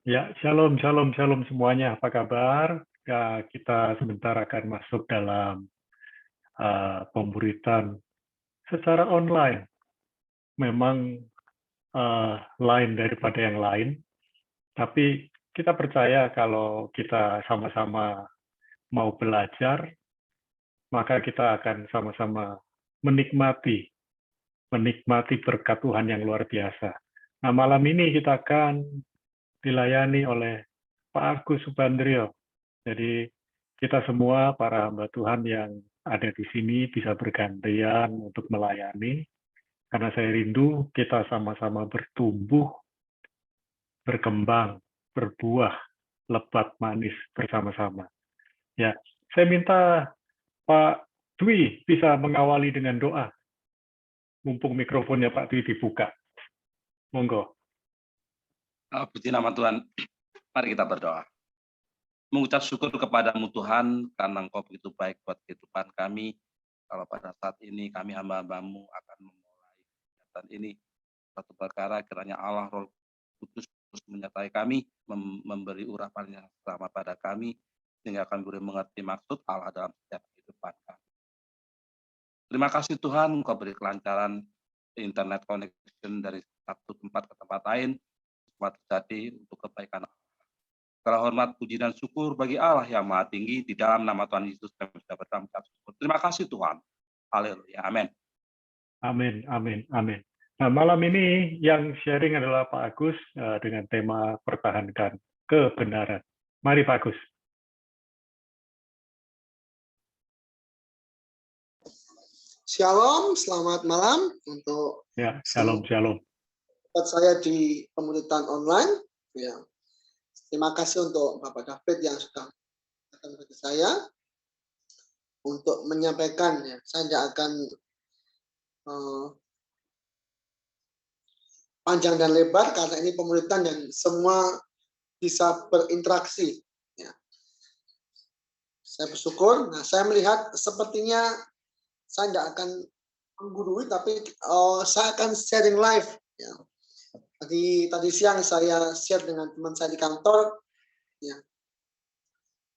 Ya, shalom, shalom, shalom semuanya. Apa kabar? Ya, kita sebentar akan masuk dalam pemberitaan secara online. Memang lain daripada yang lain, tapi kita percaya kalau kita sama-sama mau belajar, maka kita akan sama-sama menikmati berkat Tuhan yang luar biasa. Nah, malam ini kita akan dilayani oleh Pak Agus Subandrio. Jadi kita semua para hamba Tuhan yang ada di sini bisa bergantian untuk melayani, karena saya rindu kita sama-sama bertumbuh, berkembang, berbuah, lebat manis bersama-sama. Ya, saya minta Pak Dwi bisa mengawali dengan doa. Mumpung mikrofonnya Pak Dwi dibuka. Monggo. Puji nama Tuhan. Mari kita berdoa. Mengucap syukur kepadamu Tuhan, karena Engkau begitu baik buat kehidupan kami. Kalau pada saat ini kami hamba-hambamu akan memulai kegiatan ini, satu perkara kiranya Allah Roh Kudus terus menyertai kami, memberi urapan yang sama pada kami, sehingga kami boleh mengerti maksud Allah dalam setiap kehidupan kami. Terima kasih Tuhan, Engkau beri kelancaran internet connection dari satu tempat ke tempat lain, semua terjadi untuk kebaikan Allah. Segala hormat, puji, dan syukur bagi Allah yang Maha Tinggi, di dalam nama Tuhan Yesus kami sudah berdoa. Terima kasih Tuhan. Haleluya. Amin. Amin, amin, amin. Nah, malam ini yang sharing adalah Pak Agus dengan tema pertahankan kebenaran. Mari Pak Agus. Shalom, selamat malam untuk shalom, shalom. Saya di pemuritan online. Ya. Terima kasih untuk Bapak David yang sudah datang ke saya untuk menyampaikan. Ya, saya tidak akan panjang dan lebar karena ini pemuritan dan semua bisa berinteraksi. Ya. Saya bersyukur. Nah, saya melihat sepertinya saya tidak akan menggurui, tapi saya akan sharing live. Ya. Tadi siang saya share dengan teman saya di kantor. Ya.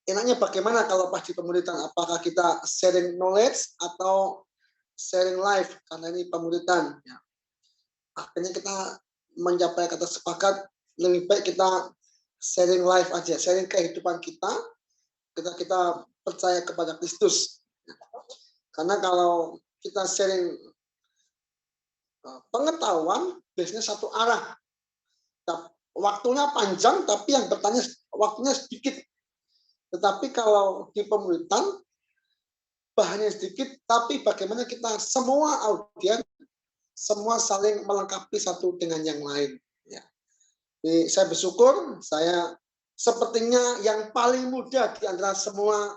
Enaknya bagaimana kalau pas di pemuritan? Apakah kita sharing knowledge atau sharing live? Karena ini pemuritan. Ya. Akhirnya kita mencapai kata sepakat, lebih baik kita sharing live aja, sharing kehidupan kita percaya kepada Kristus. Ya. Karena kalau kita sharing pengetahuan, biasanya satu arah. Waktunya panjang, tapi yang bertanya waktunya sedikit. Tetapi kalau di pemuritan, bahannya sedikit, tapi bagaimana kita semua audien, semua saling melengkapi satu dengan yang lain. Ya. Jadi saya bersyukur, saya sepertinya yang paling muda di antara semua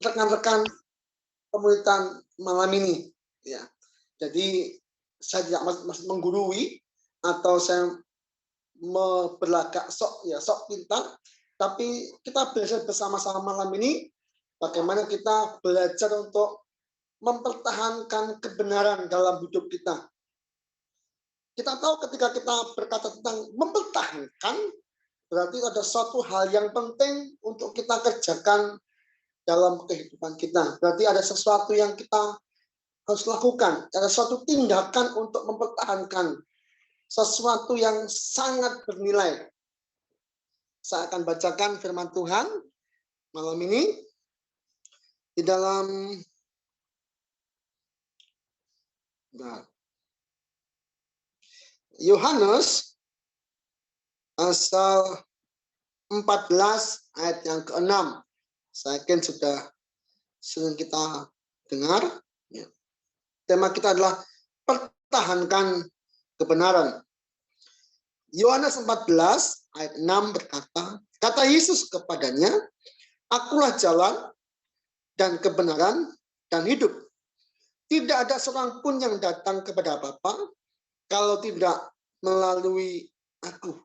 rekan-rekan pemuritan malam ini. Ya. Jadi saya tidak maksud menggurui atau saya berlagak sok pintar, tapi kita belajar bersama-sama malam ini bagaimana kita belajar untuk mempertahankan kebenaran dalam hidup kita. Kita tahu ketika kita berkata tentang mempertahankan, berarti ada suatu hal yang penting untuk kita kerjakan dalam kehidupan kita. Berarti ada sesuatu yang kita harus lakukan, ada suatu tindakan untuk mempertahankan sesuatu yang sangat bernilai. Saya akan bacakan firman Tuhan malam ini di dalam Yohanes pasal 14 ayat yang ke-6. Saya yakin sudah sering kita dengar. Tema kita adalah pertahankan kebenaran. Yohanes 14 ayat 6 berkata, kata Yesus kepadanya, akulah jalan dan kebenaran dan hidup. Tidak ada seorang pun yang datang kepada Bapa kalau tidak melalui aku.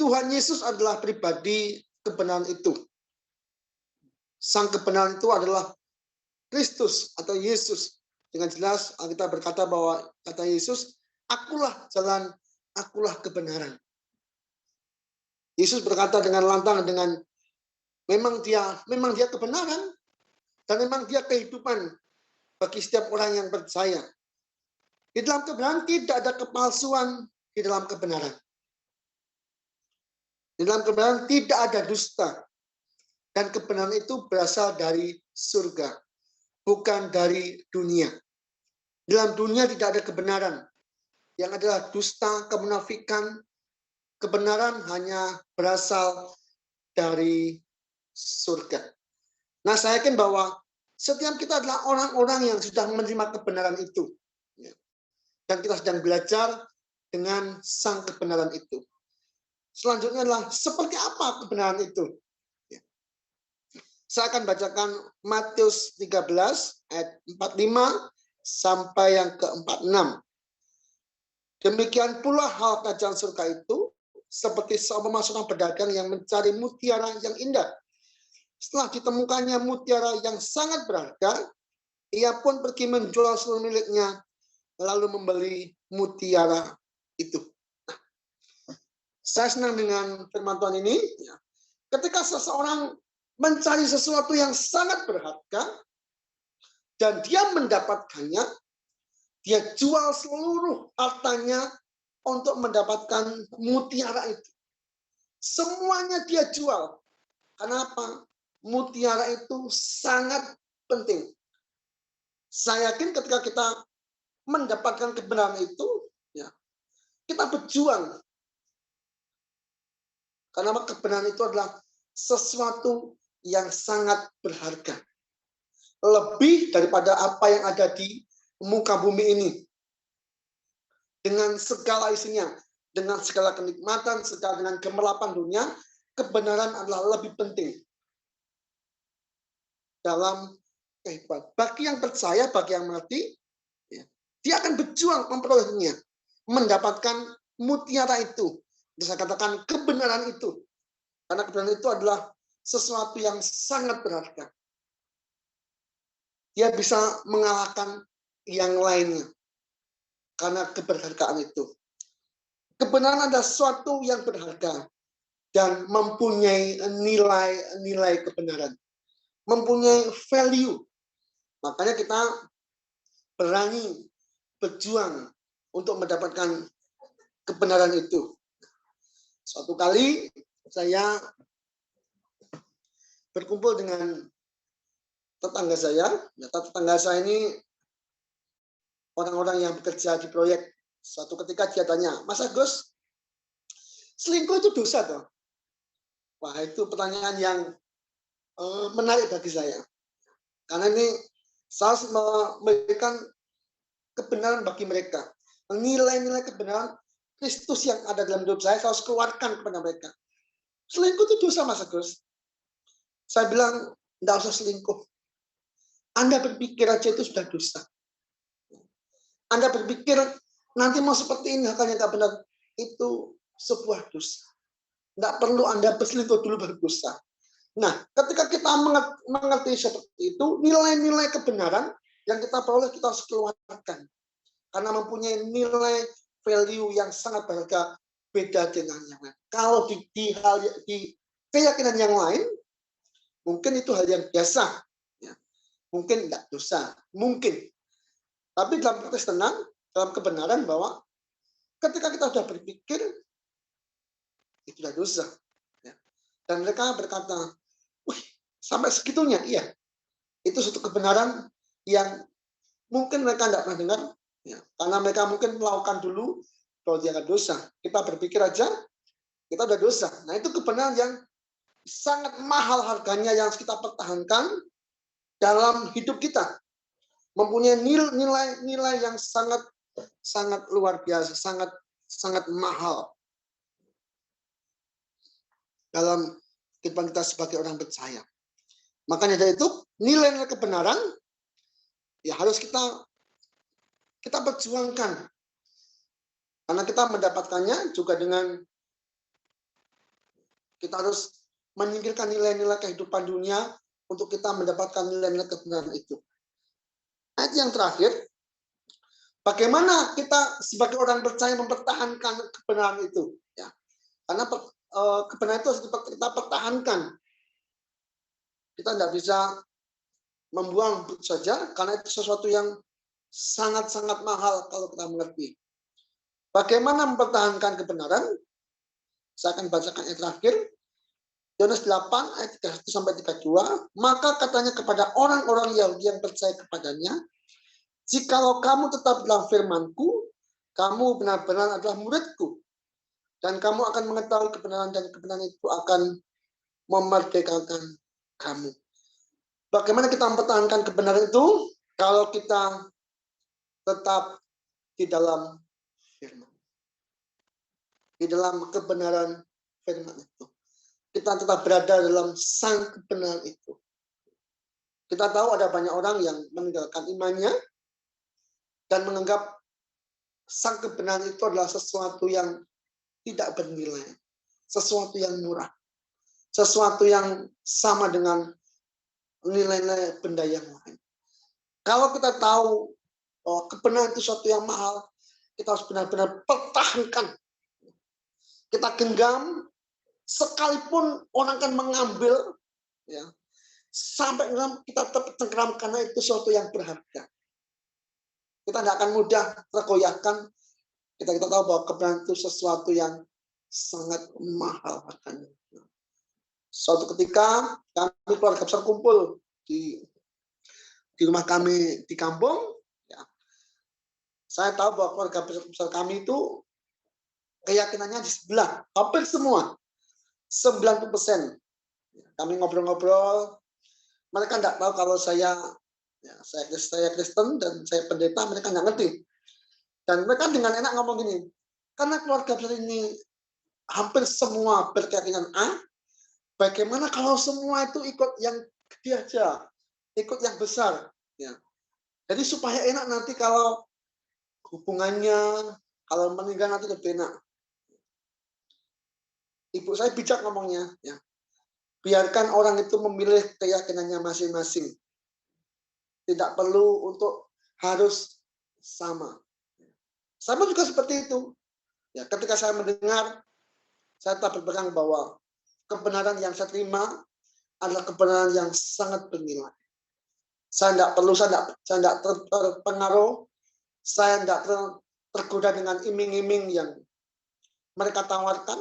Tuhan Yesus adalah pribadi kebenaran itu. Sang kebenaran itu adalah Kristus atau Yesus. Dengan jelas kita berkata bahwa kata Yesus, akulah jalan, akulah kebenaran. Yesus berkata dengan lantang, dengan memang dia kebenaran dan memang dia kehidupan bagi setiap orang yang percaya. Di dalam kebenaran tidak ada kepalsuan, di dalam kebenaran. Di dalam kebenaran tidak ada dusta. Dan kebenaran itu berasal dari surga, bukan dari dunia. Di dalam dunia tidak ada kebenaran. Yang adalah dusta, kemunafikan. Kebenaran hanya berasal dari surga. Nah, saya yakin bahwa setiap kita adalah orang-orang yang sudah menerima kebenaran itu. Dan kita sedang belajar dengan sang kebenaran itu. Selanjutnya adalah seperti apa kebenaran itu? Saya akan bacakan Matius 13 ayat 45 sampai yang ke-46. Demikian pula hal kerajaan surga itu seperti seumpama seorang pedagang yang mencari mutiara yang indah. Setelah ditemukannya mutiara yang sangat berharga, ia pun pergi menjual seluruh miliknya lalu membeli mutiara itu. Saya senang dengan firman Tuhan ini. Ketika seseorang mencari sesuatu yang sangat berharga dan dia mendapatkannya, dia jual seluruh hartanya untuk mendapatkan mutiara itu. Semuanya dia jual. Kenapa? Mutiara itu sangat penting. Saya yakin ketika kita mendapatkan kebenaran itu, ya, kita berjuang. Karena kebenaran itu adalah sesuatu yang sangat berharga. Lebih daripada apa yang ada di muka bumi ini. Dengan segala isinya, dengan segala kenikmatan, segala dengan gemerlapan dunia, kebenaran adalah lebih penting dalam kehidupan. Bagi yang percaya, bagi yang mengerti, dia akan berjuang memperolehnya, mendapatkan mutiara itu. Bisa katakan kebenaran itu. Karena kebenaran itu adalah sesuatu yang sangat berharga. Dia bisa mengalahkan yang lainnya. Karena keberhargaan itu. Kebenaran adalah sesuatu yang berharga. Dan mempunyai nilai kebenaran. Mempunyai value. Makanya kita berani berjuang untuk mendapatkan kebenaran itu. Suatu kali saya berkumpul dengan tetangga saya. Tetangga saya ini orang-orang yang bekerja di proyek. Suatu ketika dia tanya, Mas Agus, selingkuh itu dosa toh? Wah, itu pertanyaan yang menarik bagi saya. Karena ini saya harus memberikan kebenaran bagi mereka. Nilai-nilai kebenaran Kristus yang ada dalam hidup saya harus keluarkan kepada mereka. Selingkuh itu dosa, Mas Agus. Saya bilang, tidak usah selingkuh. Anda berpikir aja itu sudah dosa. Anda berpikir, nanti mau seperti ini, haknya tidak benar. Itu sebuah dosa. Tidak perlu Anda berselingkuh dulu baru dosa. Nah, ketika kita mengerti seperti itu, nilai-nilai kebenaran yang kita peroleh kita harus keluarkan. Karena mempunyai nilai value yang sangat berharga beda dengan yang lain. Kalau di keyakinan yang lain, mungkin itu hal yang biasa. Ya. Mungkin tidak dosa. Mungkin. Tapi dalam Kristenan, dalam kebenaran bahwa ketika kita sudah berpikir, itu sudah dosa. Ya. Dan mereka berkata, wih, sampai segitunya, iya. Itu suatu kebenaran yang mungkin mereka tidak pernah dengar. Ya. Karena mereka mungkin melakukan dulu bahwa dia nggak dosa. Kita berpikir aja, kita udah dosa. Nah, itu kebenaran yang sangat mahal harganya yang harus kita pertahankan dalam hidup kita. Mempunyai nilai yang sangat luar biasa, sangat mahal dalam kehidupan kita sebagai orang percaya. Makanya dari itu nilai-nilai kebenaran ya harus kita perjuangkan. Karena kita mendapatkannya juga dengan kita harus menyingkirkan nilai-nilai kehidupan dunia untuk kita mendapatkan nilai-nilai kebenaran itu. Ayat yang terakhir, bagaimana kita sebagai orang percaya mempertahankan kebenaran itu? Ya, karena kebenaran itu harus kita pertahankan. Kita tidak bisa membuang begitu saja, karena itu sesuatu yang sangat-sangat mahal kalau kita mengerti. Bagaimana mempertahankan kebenaran? Saya akan bacakan ayat terakhir. Yohanes 8 ayat 31 sampai 32. Maka katanya kepada orang-orang Yahudi yang percaya kepadanya, jikalau kamu tetap dalam firman-Ku, kamu benar-benar adalah murid-Ku, dan kamu akan mengetahui kebenaran, dan kebenaran itu akan memerdekakan kamu. Bagaimana kita mempertahankan kebenaran itu? Kalau kita tetap di dalam firman, di dalam kebenaran firman itu. Kita tetap berada dalam sang kebenaran itu. Kita tahu ada banyak orang yang meninggalkan imannya dan menganggap sang kebenaran itu adalah sesuatu yang tidak bernilai, sesuatu yang murah, sesuatu yang sama dengan nilai-nilai benda yang lain. Kalau kita tahu bahwa kebenaran itu sesuatu yang mahal, kita harus benar-benar pertahankan. Kita genggam, sekalipun orang akan mengambil, ya, sampai kita tetap tenggelam karena itu sesuatu yang berharga. Kita tidak akan mudah tergoyahkan. Kita tahu bahwa kebenaran itu sesuatu yang sangat mahal harganya. Suatu ketika kami keluarga besar kumpul di rumah kami di kampung. Ya. Saya tahu bahwa keluarga besar kami itu keyakinannya di sebelah, hampir semua, 90%. Kami ngobrol-ngobrol, mereka tidak tahu kalau saya Kristen dan saya pendeta, mereka tidak ngerti. Dan mereka dengan enak ngomong gini, karena keluarga besar ini hampir semua berkeyakinan A, bagaimana kalau semua itu ikut yang gede aja, ikut yang besar. Ya. Jadi supaya enak nanti kalau hubungannya, kalau meninggal nanti lebih enak. Ibu saya bijak ngomongnya, ya. Biarkan orang itu memilih keyakinannya masing-masing. Tidak perlu untuk harus sama. Sama juga seperti itu. Ya, ketika saya mendengar, saya tetap berpegang bahwa kebenaran yang saya terima adalah kebenaran yang sangat bernilai. Saya tidak terpengaruh, saya tidak tergoda dengan iming-iming yang mereka tawarkan,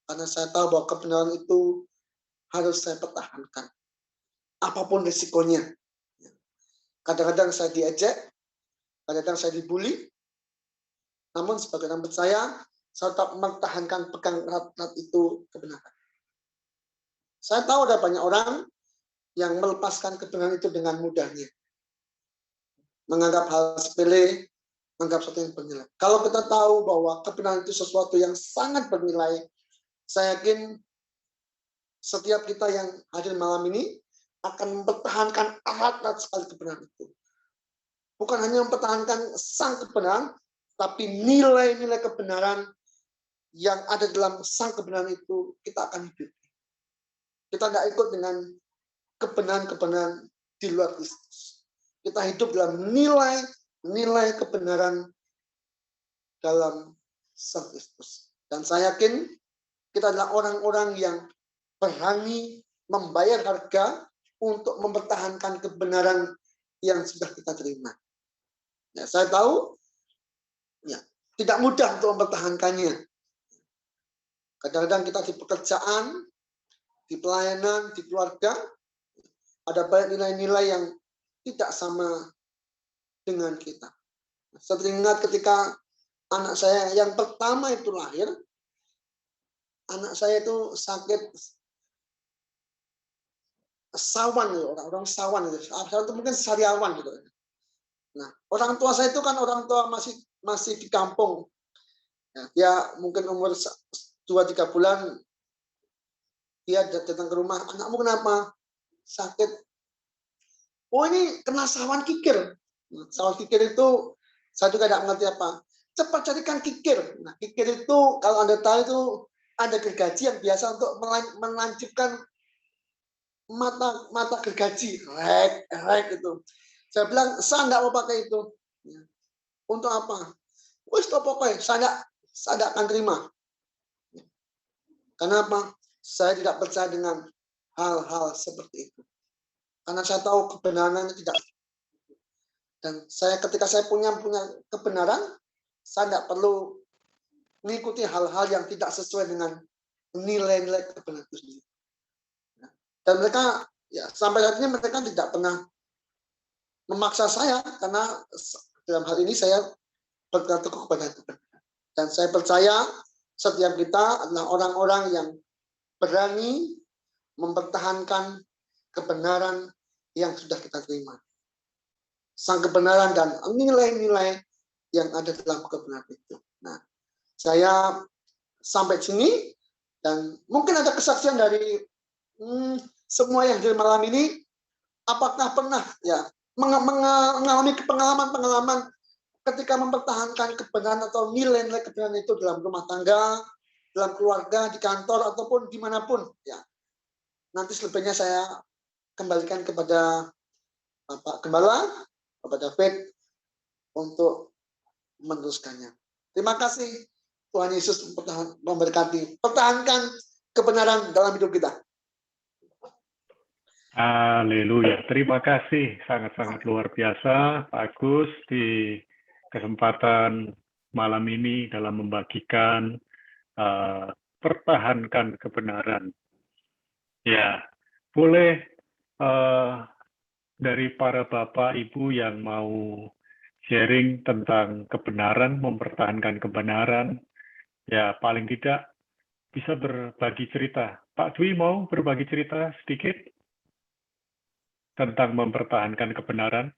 karena saya tahu bahwa kebenaran itu harus saya pertahankan. Apapun risikonya. Kadang-kadang saya diejek, kadang-kadang saya dibully, namun sebagai orang percaya, saya tetap mempertahankan pegang erat-erat itu kebenaran. Saya tahu ada banyak orang yang melepaskan kebenaran itu dengan mudahnya. Menganggap hal sepele, menganggap sesuatu yang bernilai. Kalau kita tahu bahwa kebenaran itu sesuatu yang sangat bernilai, saya yakin setiap kita yang hadir malam ini akan mempertahankan erat-erat sekali kebenaran itu. Bukan hanya mempertahankan sang kebenaran, tapi nilai-nilai kebenaran yang ada dalam sang kebenaran itu kita akan hidup. Kita tidak ikut dengan kebenaran-kebenaran di luar Kristus. Kita hidup dalam nilai kebenaran dalam sang Kristus. Dan saya yakin kita adalah orang-orang yang berani membayar harga untuk mempertahankan kebenaran yang sudah kita terima. Ya, saya tahu ya, tidak mudah untuk mempertahankannya. Kadang-kadang kita di pekerjaan, di pelayanan, di keluarga, ada banyak nilai-nilai yang tidak sama dengan kita. Saya teringat ketika anak saya yang pertama itu lahir, anak saya itu sakit sawan, orang sawan, itu mungkin sariawan gitu. Nah, orang tua saya itu kan orang tua masih di kampung. Ya, dia mungkin umur 2-3 bulan, dia datang ke rumah, anakmu kenapa? Sakit. Oh, ini kena sawan kikir. Sawan kikir itu saya juga tidak mengerti apa. Cepat carikan kikir. Nah, kikir itu kalau Anda tahu itu ada gergaji yang biasa untuk melancipkan mata gergaji, rek itu. Saya bilang, saya nggak mau pakai itu. Untuk apa? Wis pokoknya saya nggak akan terima. Karena apa? Saya tidak percaya dengan hal-hal seperti itu. Karena saya tahu kebenaran tidak. Dan ketika saya punya kebenaran, saya tidak perlu mengikuti hal-hal yang tidak sesuai dengan nilai-nilai kebenaran itu sendiri. Dan mereka, ya sampai saat ini mereka tidak pernah memaksa saya, karena dalam hal ini saya berkata kepada Tuhan. Dan saya percaya setiap kita adalah orang-orang yang berani mempertahankan kebenaran yang sudah kita terima. Sang kebenaran dan nilai-nilai yang ada dalam kebenaran itu. Nah, saya sampai sini, dan mungkin ada kesaksian dari semua yang di malam ini. Apakah pernah ya mengalami pengalaman-pengalaman ketika mempertahankan kebenaran atau nilai-nilai kebenaran itu dalam rumah tangga, dalam keluarga, di kantor, ataupun dimanapun? Ya, nanti selebihnya saya kembalikan kepada Bapak Gembala, Bapak David, untuk meneruskannya. Terima kasih. Tuhan Yesus memberkati. Pertahankan kebenaran dalam hidup kita. Haleluya. Terima kasih. Sangat-sangat luar biasa, Pak Agus, di kesempatan malam ini dalam membagikan pertahankan kebenaran. Ya, boleh dari para Bapak Ibu yang mau sharing tentang kebenaran, mempertahankan kebenaran, ya paling tidak bisa berbagi cerita. Pak Dwi mau berbagi cerita sedikit tentang mempertahankan kebenaran?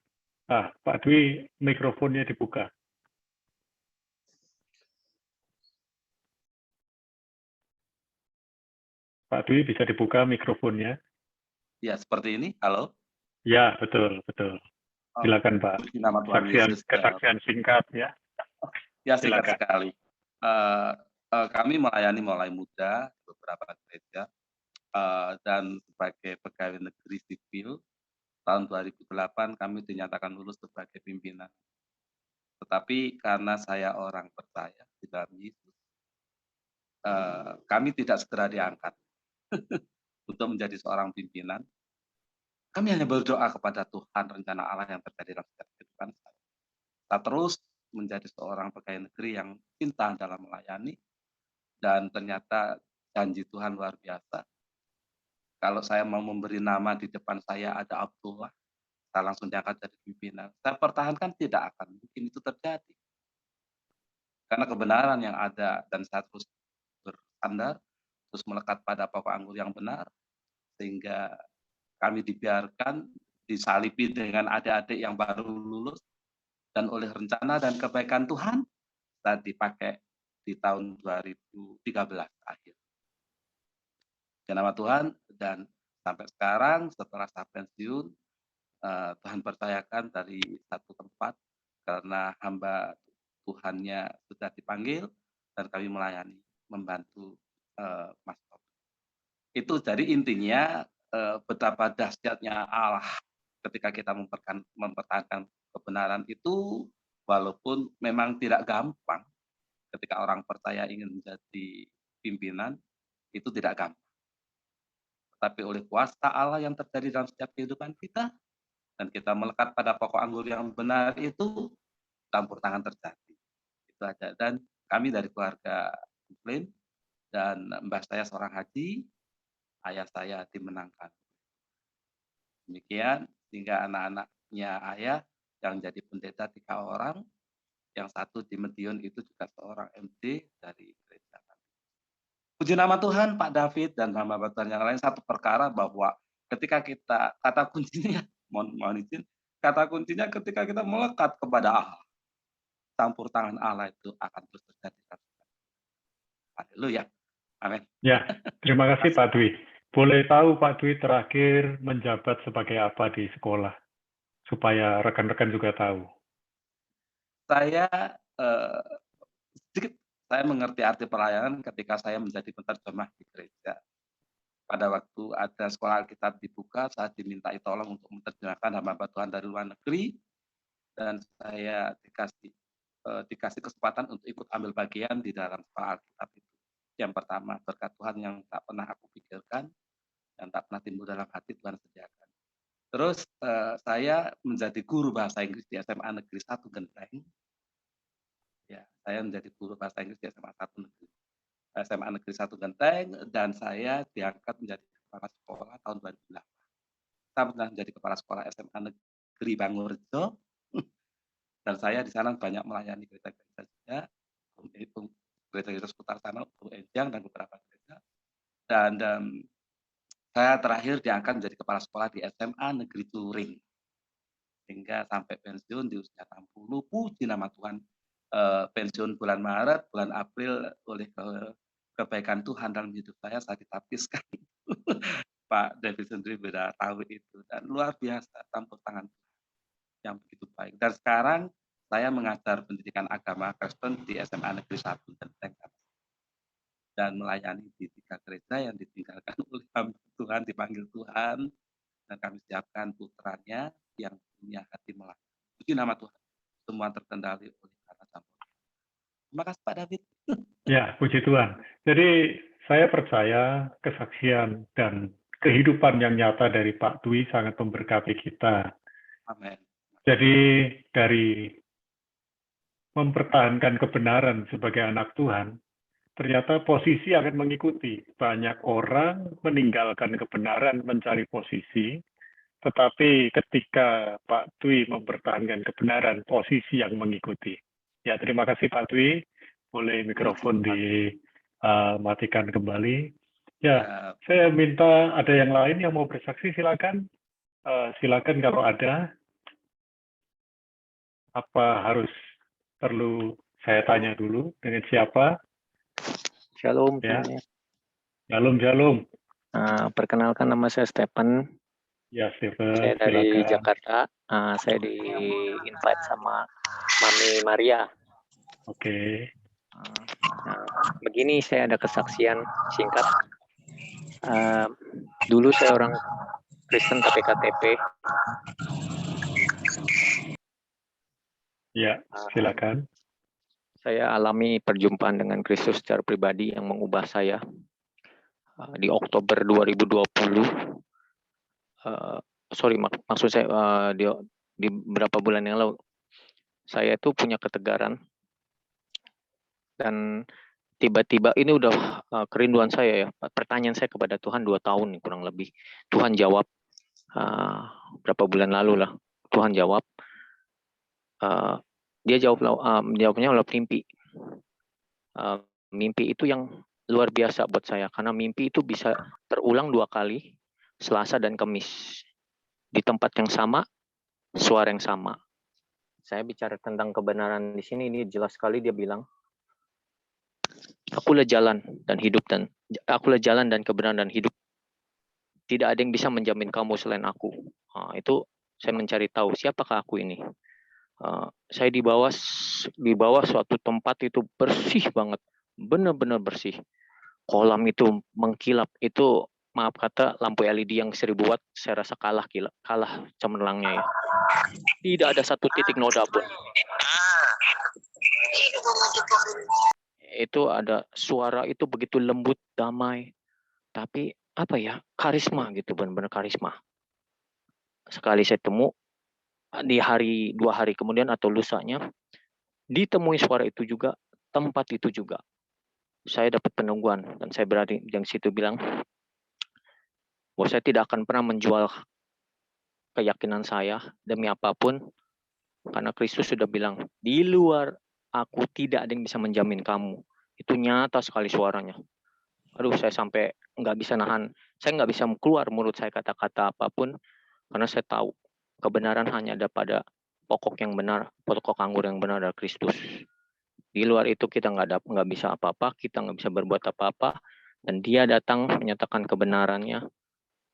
Pak Dwi, mikrofonnya dibuka. Pak Dwi, bisa dibuka mikrofonnya? Ya, seperti ini. Halo. Ya, betul, betul. Silakan, Pak. Puji nama Tuhan Yesus. Kesaksian singkat ya. Ya, singkat Silakan. sekali. Kami melayani mulai muda beberapa gereja, dan sebagai pegawai negeri sipil tahun 2008 kami dinyatakan lulus sebagai pimpinan. Tetapi karena saya orang percaya di dalam Yesus, kami tidak segera diangkat untuk menjadi seorang pimpinan. Kami hanya berdoa kepada Tuhan rencana Allah yang terjadi dalam setiap kehidupan saya. Kita terus menjadi seorang pegawai negeri yang cinta dalam melayani, dan ternyata janji Tuhan luar biasa. Kalau saya mau memberi nama di depan saya ada Abdullah, saya langsung diangkat jadi pimpinan. Saya pertahankan tidak akan mungkin itu terjadi. Karena kebenaran yang ada, dan saya terus bersandar, terus melekat pada pokok anggur yang benar, sehingga kami dibiarkan disalipi dengan adik-adik yang baru lulus, dan oleh rencana dan kebaikan Tuhan, saya dipakai di tahun 2013 akhir. Ya, nama Tuhan, dan sampai sekarang setelah saya pensiun, Tuhan percayakan dari satu tempat karena hamba Tuhannya sudah dipanggil, dan kami melayani, membantu Mas Bob. Itu jadi intinya betapa dahsyatnya Allah ketika kita mempertahankan kebenaran itu, walaupun memang tidak gampang. Ketika orang percaya ingin menjadi pimpinan, itu tidak gampang. Tapi oleh kuasa Allah yang terjadi dalam setiap kehidupan kita, dan kita melekat pada pokok anggur yang benar itu, campur tangan terjadi. Itu aja. Dan kami dari keluarga Muslim, dan mbah saya seorang haji, ayah saya dimenangkan. Demikian, sehingga anak-anaknya ayah yang jadi pendeta 3 orang, yang satu di Medion itu juga seorang MD dari gereja. Puji nama Tuhan, Pak David dan hamba Tuhan yang lain, satu perkara bahwa ketika kita, kata kuncinya, mohon izin, kata kuncinya ketika kita melekat kepada Allah, campur tangan Allah itu akan terus terjadi. Haleluya. Amin. Ya, terima kasih Pak Dwi. Boleh tahu Pak Dwi terakhir menjabat sebagai apa di sekolah? Supaya rekan-rekan juga tahu. Saya sedikit saya mengerti arti pelayanan ketika saya menjadi penerjemah di gereja. Pada waktu ada sekolah Alkitab dibuka, saya dimintai tolong untuk menerjemahkan hamba Tuhan dari luar negeri, dan saya dikasih kesempatan untuk ikut ambil bagian di dalam sekolah Alkitab itu. Yang pertama, berkat Tuhan yang tak pernah aku pikirkan, dan tak pernah timbul dalam hati Tuhan sediakan. Terus saya menjadi guru bahasa Inggris di SMA Negeri 1 Genteng. Ya, saya menjadi guru bahasa Inggris di SMA Negeri 1 Genteng, dan saya diangkat menjadi kepala sekolah tahun 2008. Saya pernah menjadi kepala sekolah SMA Negeri Bangurjo, dan saya di sana banyak melayani gereja-gereja juga, gereja-gereja seputar sana, Enjang dan beberapa gereja. Dan saya terakhir diangkat menjadi kepala sekolah di SMA Negeri Turing, sehingga sampai pensiun di usia 60. Puji nama Tuhan, pensiun bulan Maret, bulan April oleh kebaikan Tuhan dalam hidup saya ditapiskan. Pak David sendiri sudah tahu itu, dan luar biasa campur tangan yang begitu baik. Dan sekarang saya mengajar pendidikan agama Kristen di SMA Negeri 1 Genteng, dan melayani di 3 gereja yang ditinggalkan oleh Tuhan, dipanggil Tuhan, dan kami siapkan putranya yang punya hati melayani. Puji nama Tuhan, semua terkendali oleh karena campur. Terima kasih Pak David. Ya, puji Tuhan. Jadi saya percaya kesaksian dan kehidupan yang nyata dari Pak Dwi sangat memberkati kita. Amin. Jadi dari mempertahankan kebenaran sebagai anak Tuhan, ternyata posisi akan mengikuti. Banyak orang meninggalkan kebenaran mencari posisi, tetapi ketika Pak Dwi mempertahankan kebenaran, posisi yang mengikuti. Ya, terima kasih Pak Dwi. Boleh mikrofon dimatikan kembali. Ya, saya minta ada yang lain yang mau bersaksi, silakan. Silakan kalau ada. Apa harus perlu saya tanya dulu dengan siapa? Shalom. Ya. Shalom. Perkenalkan, nama saya Stephen. Ya, Stephen. Saya dari silakan. Jakarta. Saya di-invite sama Mami Maria. Oke. Begini, saya ada kesaksian singkat. Dulu saya orang Kristen tapi KTP. Ya, silakan. Saya alami perjumpaan dengan Kristus secara pribadi yang mengubah saya. Di Oktober 2020. Maksud saya di beberapa bulan yang lalu, saya itu punya ketegaran, dan tiba-tiba ini udah kerinduan saya ya. Pertanyaan saya kepada Tuhan 2 tahun nih, kurang lebih. Tuhan jawab berapa bulan lalu lah. Tuhan jawab. Dia jawabnya lewat mimpi. Mimpi itu yang luar biasa buat saya, karena mimpi itu bisa terulang 2 kali, Selasa dan Kamis. Di tempat yang sama, suara yang sama. Saya bicara tentang kebenaran di sini, ini jelas sekali dia bilang, akulah jalan dan hidup, dan akulah jalan dan kebenaran dan hidup. Tidak ada yang bisa menjamin kamu selain aku. Itu saya mencari tahu siapakah aku ini. Saya dibawa suatu tempat itu bersih banget, benar-benar bersih. Kolam itu mengkilap, itu maaf kata lampu LED yang 1000 watt saya rasa kalah cemerlangnya ya. Tidak ada satu titik noda pun. Itu ada suara itu begitu lembut, damai, tapi apa ya, karisma gitu, benar-benar karisma. Sekali saya temu di 2 hari kemudian atau lusanya, ditemui suara itu juga, tempat itu juga. Saya dapat penungguan, dan saya berani yang situ bilang bahwa saya tidak akan pernah menjual keyakinan saya demi apapun, karena Kristus sudah bilang, di luar aku tidak ada yang bisa menjamin kamu. Itu nyata sekali suaranya. Aduh, saya sampai nggak bisa nahan. Saya nggak bisa keluar mulut saya kata-kata apapun, karena saya tahu kebenaran hanya ada pada pokok yang benar, pokok anggur yang benar dari Kristus. Di luar itu kita nggak bisa apa-apa, kita nggak bisa berbuat apa-apa, dan Dia datang menyatakan kebenarannya.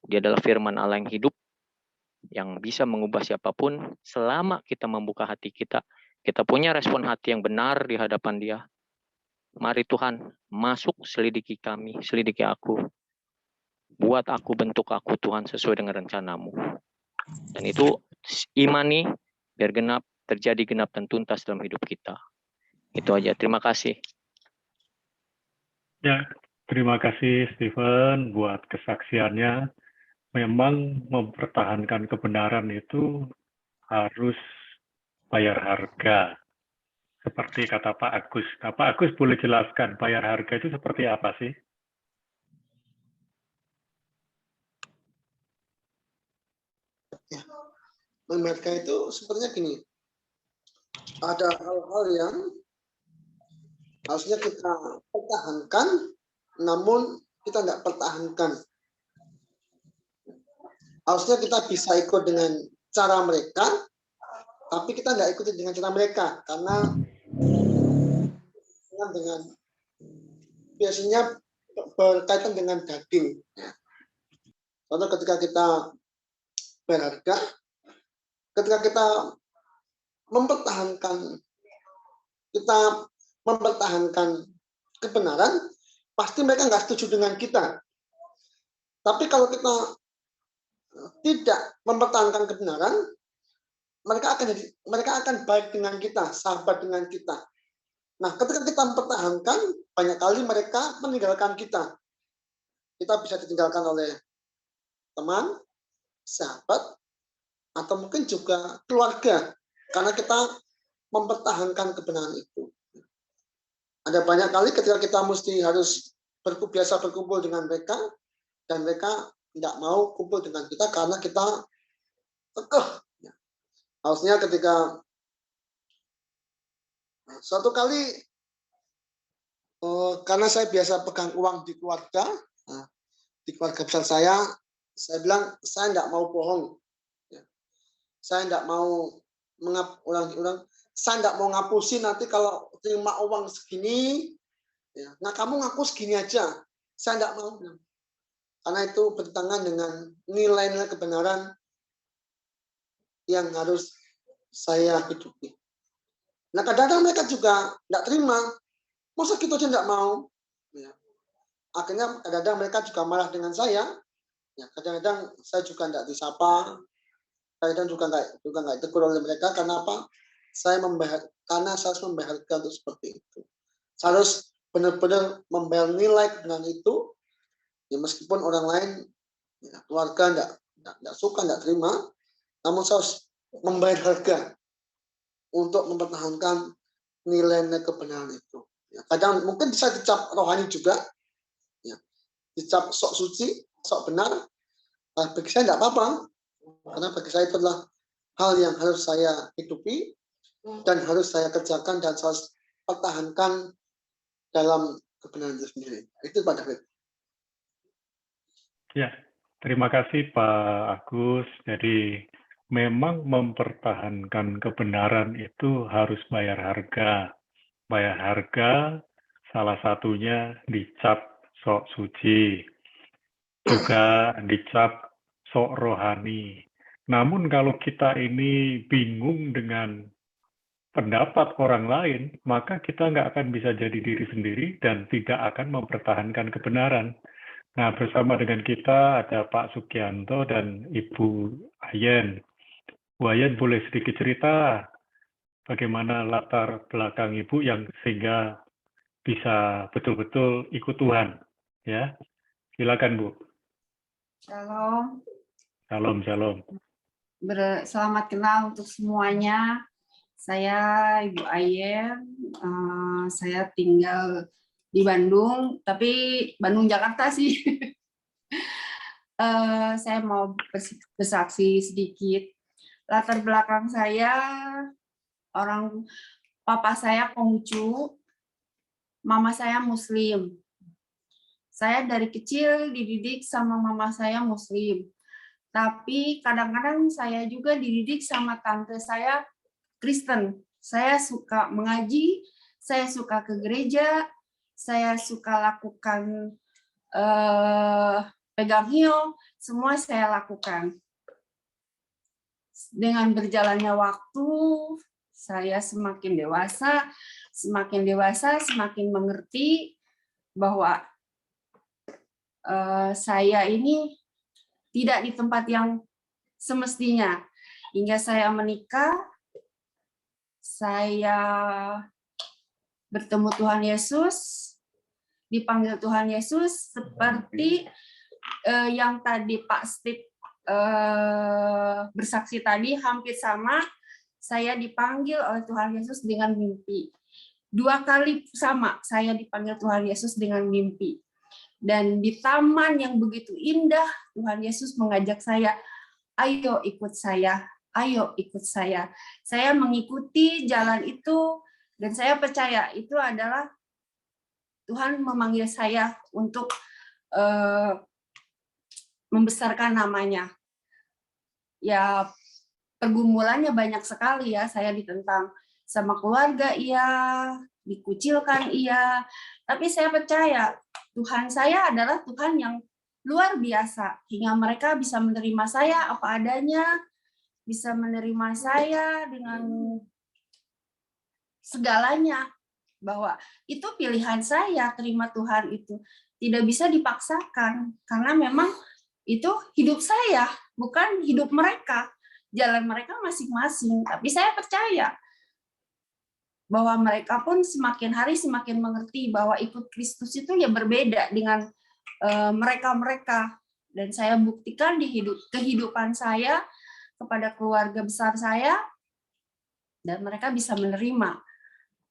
Dia adalah firman Allah yang hidup, yang bisa mengubah siapapun selama kita membuka hati kita. Kita punya respon hati yang benar di hadapan Dia. Mari Tuhan, masuk, selidiki kami, selidiki aku. Buat aku, bentuk aku Tuhan sesuai dengan rencanamu. Dan itu imani, biar terjadi genap dan tuntas dalam hidup kita. Itu aja, terima kasih. Ya, terima kasih Stephen buat kesaksiannya. Memang mempertahankan kebenaran itu harus bayar harga. Seperti kata Pak Agus. Nah, Pak Agus boleh jelaskan bayar harga itu seperti apa sih? Mereka itu sepertinya gini, ada hal-hal yang harusnya kita pertahankan, namun kita nggak pertahankan. Harusnya kita bisa ikut dengan cara mereka, tapi kita nggak ikuti dengan cara mereka, karena dengan biasanya berkaitan dengan daging. Contoh ketika kita berharga, ketika kita mempertahankan kebenaran, pasti mereka nggak setuju dengan kita. Tapi kalau kita tidak mempertahankan kebenaran, mereka akan baik dengan kita, sahabat dengan kita. Nah, ketika kita mempertahankan, banyak kali mereka meninggalkan kita. Kita bisa ditinggalkan oleh teman, sahabat, atau mungkin juga keluarga, karena kita mempertahankan kebenaran itu. Ada banyak kali ketika kita mesti harus biasa berkumpul dengan mereka, dan mereka tidak mau kumpul dengan kita karena kita kekeh. Harusnya ketika suatu kali, karena saya biasa pegang uang di keluarga besar saya bilang, saya tidak mau bohong. Saya tidak mau saya tidak mau ngapusin nanti kalau terima uang segini, nah kamu ngaku segini aja. Saya tidak mau. Karena itu bertentangan dengan nilai-nilai kebenaran yang harus saya hidupi. Nah, kadang-kadang mereka juga tidak terima. Masa gitu aja tidak mau? Akhirnya kadang-kadang mereka juga marah dengan saya. Kadang-kadang saya juga tidak disapa. Kadang juga nggak ditegur oleh mereka. Karena apa? Karena saya harus membayar harga untuk seperti itu. Saya harus benar-benar membayar nilai kebenaran itu. Ya, meskipun orang lain, keluarga tidak suka, tidak terima, namun saya harus membayar harga untuk mempertahankan nilai-nilai kebenaran itu. Kadang mungkin bisa dicap rohani juga, dicap sok suci, sok benar. Bagi saya tidak apa-apa, karena bagi saya itu adalah hal yang harus saya hidupi dan harus saya kerjakan dan saya harus pertahankan dalam kebenaran itu sendiri. Itu Pak David. Ya, terima kasih Pak Agus. Jadi memang mempertahankan kebenaran itu harus bayar harga. Bayar harga salah satunya dicap sok suci, juga dicap sok rohani. Namun kalau kita ini bingung dengan pendapat orang lain, maka kita nggak akan bisa jadi diri sendiri dan tidak akan mempertahankan kebenaran. Nah, bersama dengan kita ada Pak Sugianto dan Ibu Ayen. Bu Ayen boleh sedikit cerita bagaimana latar belakang Ibu yang sehingga bisa betul-betul ikut Tuhan. Ya, silakan Bu. Shalom. Shalom, shalom. Selamat kenal untuk semuanya. Saya Ibu Ayen. Saya tinggal di Bandung, tapi Bandung Jakarta sih. Saya mau bersaksi sedikit. Latar belakang saya, papa saya Konghucu, mama saya Muslim. Saya dari kecil dididik sama mama saya Muslim. Tapi kadang-kadang saya juga dididik sama tante saya Kristen. Saya suka mengaji, saya suka ke gereja, saya suka lakukan pegang heel, semua saya lakukan. Dengan berjalannya waktu, saya semakin dewasa, semakin mengerti bahwa saya ini tidak di tempat yang semestinya. Hingga saya menikah, saya bertemu Tuhan Yesus, dipanggil Tuhan Yesus seperti yang tadi Pak Steve bersaksi tadi, hampir sama. Saya dipanggil oleh Tuhan Yesus dengan mimpi. 2 kali sama saya dipanggil Tuhan Yesus dengan mimpi. Dan di taman yang begitu indah, Tuhan Yesus mengajak saya, ayo ikut saya, ayo ikut saya. Saya mengikuti jalan itu, dan saya percaya itu adalah Tuhan memanggil saya untuk membesarkan namanya. Ya, pergumulannya banyak sekali ya, saya ditentang sama keluarga, iya, dikucilkan, iya. Tapi saya percaya Tuhan saya adalah Tuhan yang luar biasa, hingga mereka bisa menerima saya apa adanya, bisa menerima saya dengan segalanya, bahwa itu pilihan saya, terima Tuhan itu. Tidak bisa dipaksakan, karena memang itu hidup saya, bukan hidup mereka. Jalan mereka masing-masing, tapi saya percaya bahwa mereka pun semakin hari semakin mengerti bahwa ikut Kristus itu ya berbeda dengan mereka-mereka. Dan saya buktikan di kehidupan saya kepada keluarga besar saya, dan mereka bisa menerima.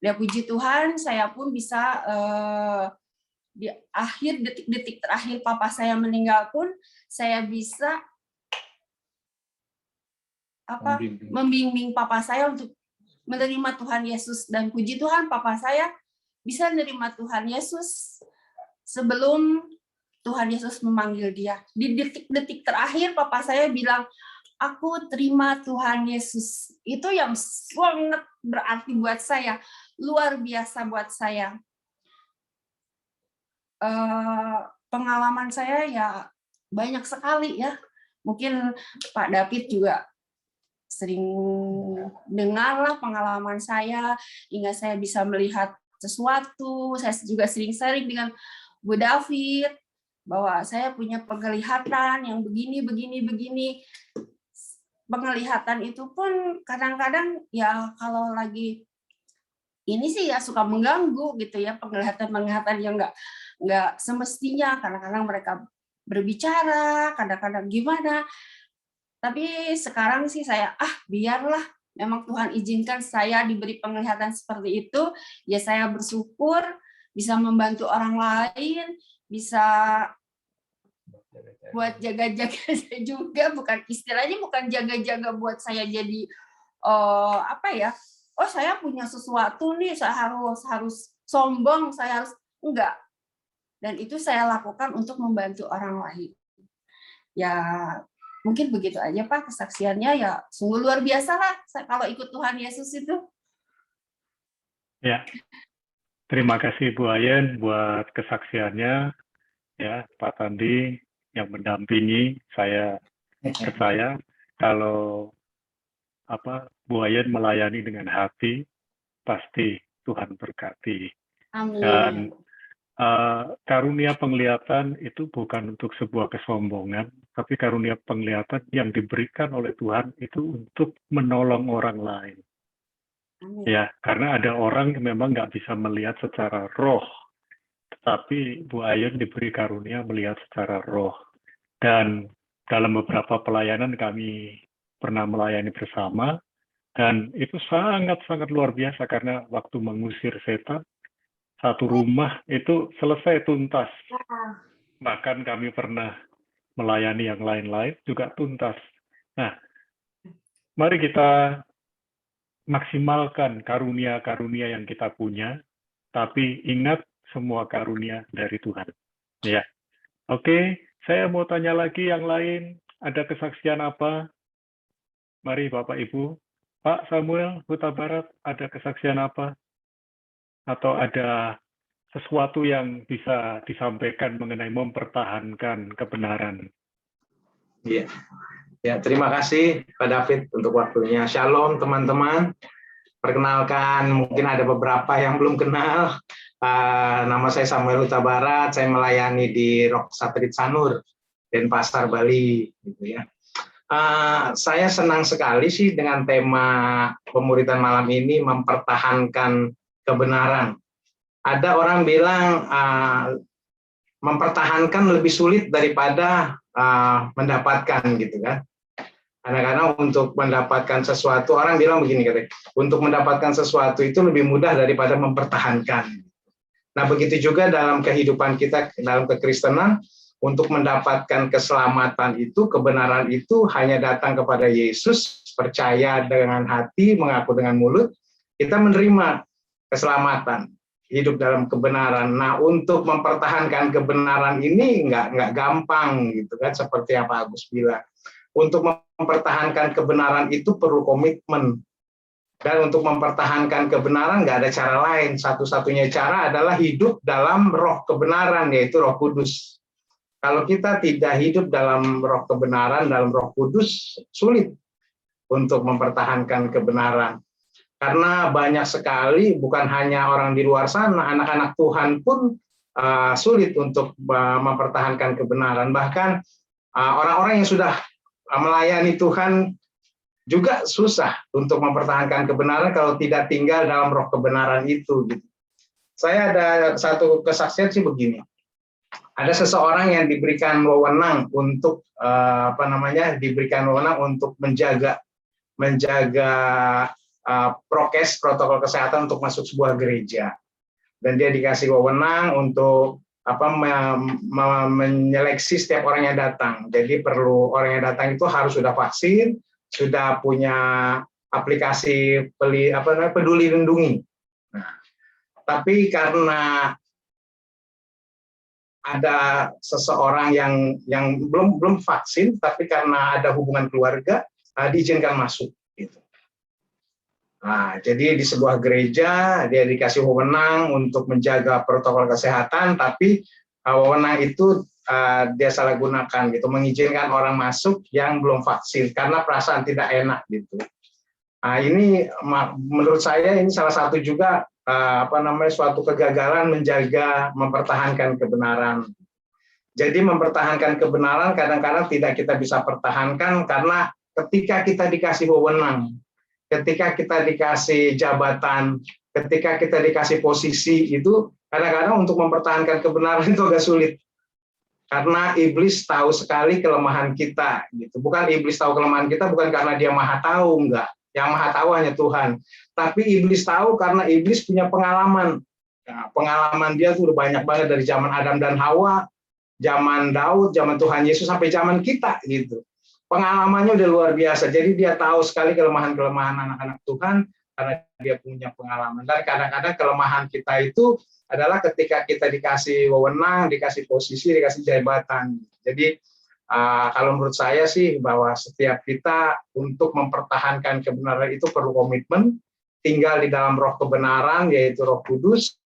Ya puji Tuhan, saya pun bisa di akhir detik-detik terakhir papa saya meninggal pun saya bisa membimbing papa saya untuk menerima Tuhan Yesus. Dan puji Tuhan, papa saya bisa menerima Tuhan Yesus sebelum Tuhan Yesus memanggil dia. Di detik-detik terakhir papa saya bilang, aku terima Tuhan Yesus. Itu yang sangat berarti buat saya, luar biasa buat saya. Pengalaman saya ya banyak sekali ya. Mungkin Pak David juga sering dengarlah pengalaman saya, hingga saya bisa melihat sesuatu. Saya juga sering sharing dengan Bu David, bahwa saya punya penglihatan yang begini. Penglihatan itu pun kadang-kadang ya kalau lagi ini sih ya suka mengganggu gitu ya, penglihatan yang nggak semestinya. Kadang-kadang mereka berbicara, kadang-kadang gimana. Tapi sekarang sih saya, biarlah memang Tuhan izinkan saya diberi penglihatan seperti itu, ya saya bersyukur bisa membantu orang lain, bisa buat jaga-jaga saya juga, bukan istilahnya bukan jaga-jaga buat saya jadi saya punya sesuatu nih, saya harus sombong, saya harus enggak. Dan itu saya lakukan untuk membantu orang lain. Ya, mungkin begitu aja Pak, kesaksiannya ya sungguh luar biasa lah kalau ikut Tuhan Yesus itu. Ya, terima kasih Bu Ayen buat kesaksiannya. Ya, Pak Tandi yang mendampingi saya, percaya kalau Bu Ayen melayani dengan hati, pasti Tuhan berkati. Amin. Dan karunia penglihatan itu bukan untuk sebuah kesombongan, tapi karunia penglihatan yang diberikan oleh Tuhan itu untuk menolong orang lain. Amin. Ya, karena ada orang yang memang nggak bisa melihat secara roh, tetapi Bu Ayen diberi karunia melihat secara roh. Dan dalam beberapa pelayanan kami pernah melayani bersama, dan itu sangat-sangat luar biasa karena waktu mengusir setan, satu rumah itu selesai tuntas. Bahkan kami pernah melayani yang lain-lain juga tuntas. Nah, mari kita maksimalkan karunia-karunia yang kita punya, tapi ingat semua karunia dari Tuhan. Ya, oke. Saya mau tanya lagi yang lain, ada kesaksian apa? Mari Bapak Ibu. Pak Samuel, Huta Barat, ada kesaksian apa? Atau ada sesuatu yang bisa disampaikan mengenai mempertahankan kebenaran? Iya. Ya, terima kasih Pak David untuk waktunya. Shalom teman-teman. Perkenalkan, mungkin ada beberapa yang belum kenal. Nama saya Samuel Huta Barat. Saya melayani di Rock Satelit Sanur, Denpasar, Bali. Gitu ya. Saya senang sekali sih dengan tema pemuridan malam ini, mempertahankan kebenaran. ada orang bilang mempertahankan lebih sulit daripada mendapatkan gitu kan. Kadang-kadang untuk mendapatkan sesuatu, orang bilang begini katanya, untuk mendapatkan sesuatu itu lebih mudah daripada mempertahankan. Nah, begitu juga dalam kehidupan kita, dalam kekristenan, untuk mendapatkan keselamatan itu, kebenaran itu hanya datang kepada Yesus, percaya dengan hati, mengaku dengan mulut, kita menerima keselamatan, hidup dalam kebenaran. Nah, untuk mempertahankan kebenaran ini nggak gampang gitu kan, seperti apa Agus bilang. Untuk mempertahankan kebenaran itu perlu komitmen. Dan untuk mempertahankan kebenaran nggak ada cara lain. Satu-satunya cara adalah hidup dalam roh kebenaran, yaitu Roh Kudus. Kalau kita tidak hidup dalam roh kebenaran, dalam Roh Kudus, sulit untuk mempertahankan kebenaran. Karena banyak sekali, bukan hanya orang di luar sana, anak-anak Tuhan pun sulit untuk mempertahankan kebenaran. Bahkan orang-orang yang sudah melayani Tuhan juga susah untuk mempertahankan kebenaran kalau tidak tinggal dalam roh kebenaran itu. Saya ada satu kesaksian sih begini. Ada seseorang yang diberikan wewenang untuk diberikan wewenang untuk menjaga prokes, protokol kesehatan untuk masuk sebuah gereja. Dan dia dikasih wewenang untuk menyeleksi setiap orang yang datang. Jadi perlu orang yang datang itu harus sudah vaksin, sudah punya aplikasi peduli lindungi. Nah, tapi karena ada seseorang yang belum vaksin, tapi karena ada hubungan keluarga, diizinkan masuk. Gitu. Nah, jadi di sebuah gereja dia dikasih wewenang untuk menjaga protokol kesehatan, tapi wewenang itu dia salah gunakan gitu, mengizinkan orang masuk yang belum vaksin karena perasaan tidak enak gitu. Nah, ini menurut saya ini salah satu juga suatu kegagalan mempertahankan kebenaran. Jadi mempertahankan kebenaran kadang-kadang tidak kita bisa pertahankan karena ketika kita dikasih wewenang, ketika kita dikasih jabatan, ketika kita dikasih posisi, itu kadang-kadang untuk mempertahankan kebenaran itu agak sulit. Karena iblis tahu sekali kelemahan kita. Gitu. Bukan iblis tahu kelemahan kita bukan karena dia maha tahu, enggak. Yang maha tahu hanya Tuhan. Tapi iblis tahu karena iblis punya pengalaman. Nah, pengalaman dia tuh udah banyak banget dari zaman Adam dan Hawa, zaman Daud, zaman Tuhan Yesus, sampai zaman kita gitu. Pengalamannya udah luar biasa. Jadi dia tahu sekali kelemahan-kelemahan anak-anak Tuhan karena dia punya pengalaman. Dan kadang-kadang kelemahan kita itu adalah ketika kita dikasih wewenang, dikasih posisi, dikasih jabatan. Jadi kalau menurut saya sih bahwa setiap kita untuk mempertahankan kebenaran itu perlu komitmen, tinggal di dalam roh kebenaran yaitu Roh Kudus,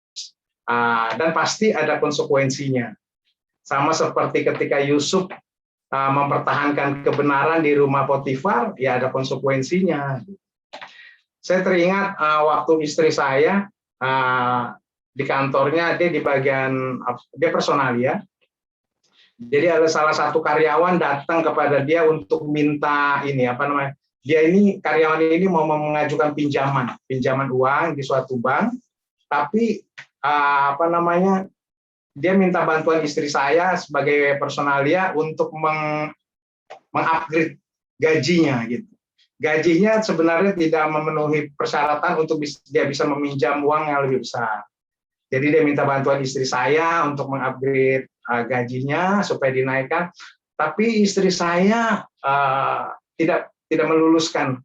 dan pasti ada konsekuensinya. Sama seperti ketika Yusuf mempertahankan kebenaran di rumah Potifar, ya ada konsekuensinya. Saya teringat waktu istri saya di kantornya, dia di bagian dia personalia. Jadi ada salah satu karyawan datang kepada dia untuk minta dia ini karyawan ini mau mengajukan pinjaman uang di suatu bank, tapi dia minta bantuan istri saya sebagai personalia untuk mengupgrade gajinya gitu. Gajinya sebenarnya tidak memenuhi persyaratan untuk dia bisa meminjam uang yang lebih besar. Jadi dia minta bantuan istri saya untuk mengupgrade gajinya supaya dinaikkan, tapi istri saya tidak meluluskan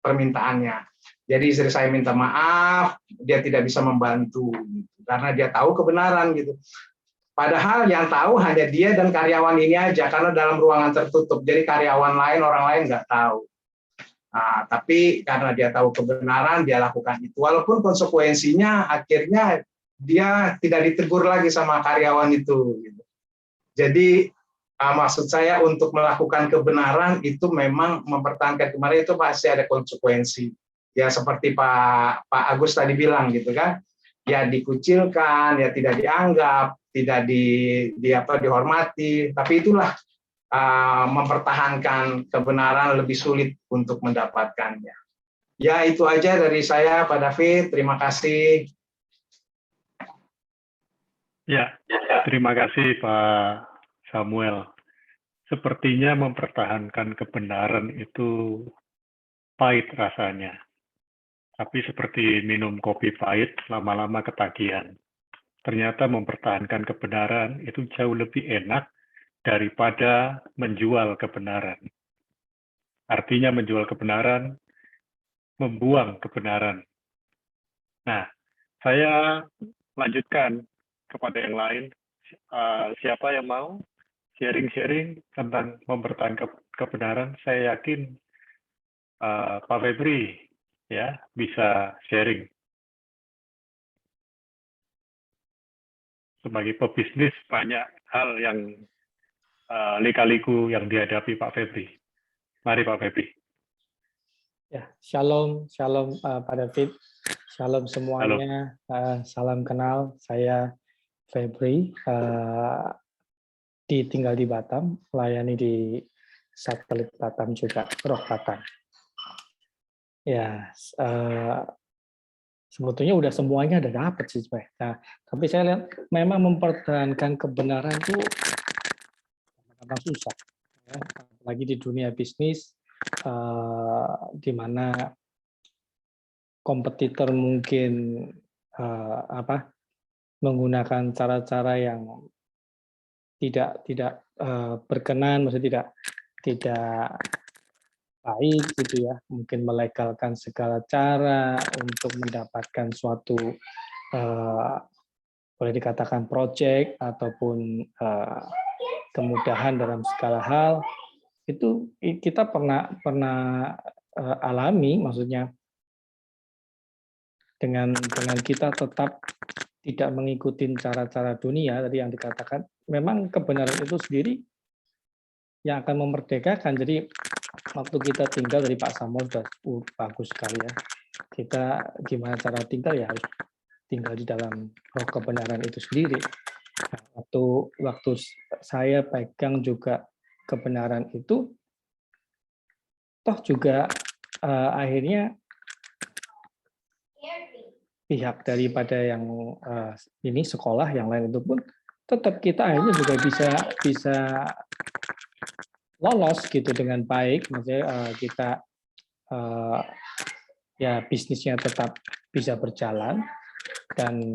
permintaannya. Jadi istri saya minta maaf, dia tidak bisa membantu gitu, karena dia tahu kebenaran gitu. Padahal yang tahu hanya dia dan karyawan ini aja, karena dalam ruangan tertutup. Jadi karyawan lain, orang lain nggak tahu. Nah, tapi karena dia tahu kebenaran, dia lakukan itu. Walaupun konsekuensinya akhirnya dia tidak ditegur lagi sama karyawan itu. Gitu. Jadi maksud saya untuk melakukan kebenaran itu memang mempertahankan kebenaran itu pasti ada konsekuensi. Ya seperti Pak Agus tadi bilang gitu kan. Ya dikucilkan, ya tidak dianggap, tidak dihormati, tapi itulah mempertahankan kebenaran lebih sulit untuk mendapatkannya. Ya itu aja dari saya, Pak David. Terima kasih. Ya, terima kasih Pak Samuel. Sepertinya mempertahankan kebenaran itu pahit rasanya. Tapi seperti minum kopi pahit, lama-lama ketagihan. Ternyata mempertahankan kebenaran itu jauh lebih enak daripada menjual kebenaran. Artinya menjual kebenaran, membuang kebenaran. Nah, saya lanjutkan kepada yang lain. Siapa yang mau sharing-sharing tentang mempertahankan kebenaran? Saya yakin Pak Febri ya bisa sharing. Sebagai pebisnis banyak hal yang lika-liku yang dihadapi Pak Febri. Mari Pak Febri. Ya, shalom, shalom Pak David, shalom semuanya, salam kenal. Saya Febri, tinggal di Batam, melayani di satelit Batam juga, Roh Batam. Ya, sebetulnya udah semuanya ada dapat sih, Pak. Nah, tapi saya lihat memang mempertahankan kebenaran itu kadang susah, ya. Apalagi di dunia bisnis. Di mana kompetitor mungkin menggunakan cara-cara yang tidak berkenan, maksudnya tidak baik gitu ya, mungkin melegalkan segala cara untuk mendapatkan suatu boleh dikatakan proyek ataupun kemudahan dalam segala hal. Itu kita pernah alami, maksudnya dengan kita tetap tidak mengikuti cara-cara dunia tadi yang dikatakan, memang kebenaran itu sendiri yang akan memerdekakan. Jadi waktu kita tinggal dari Pak Samuel sudah bagus sekali ya. Kita gimana cara tinggal ya harus tinggal di dalam roh kebenaran itu sendiri. Nah, waktu saya pegang juga kebenaran itu, toh juga akhirnya pihak daripada yang ini sekolah yang lain itu pun tetap kita akhirnya juga bisa lolos gitu dengan baik, maksudnya kita ya bisnisnya tetap bisa berjalan. Dan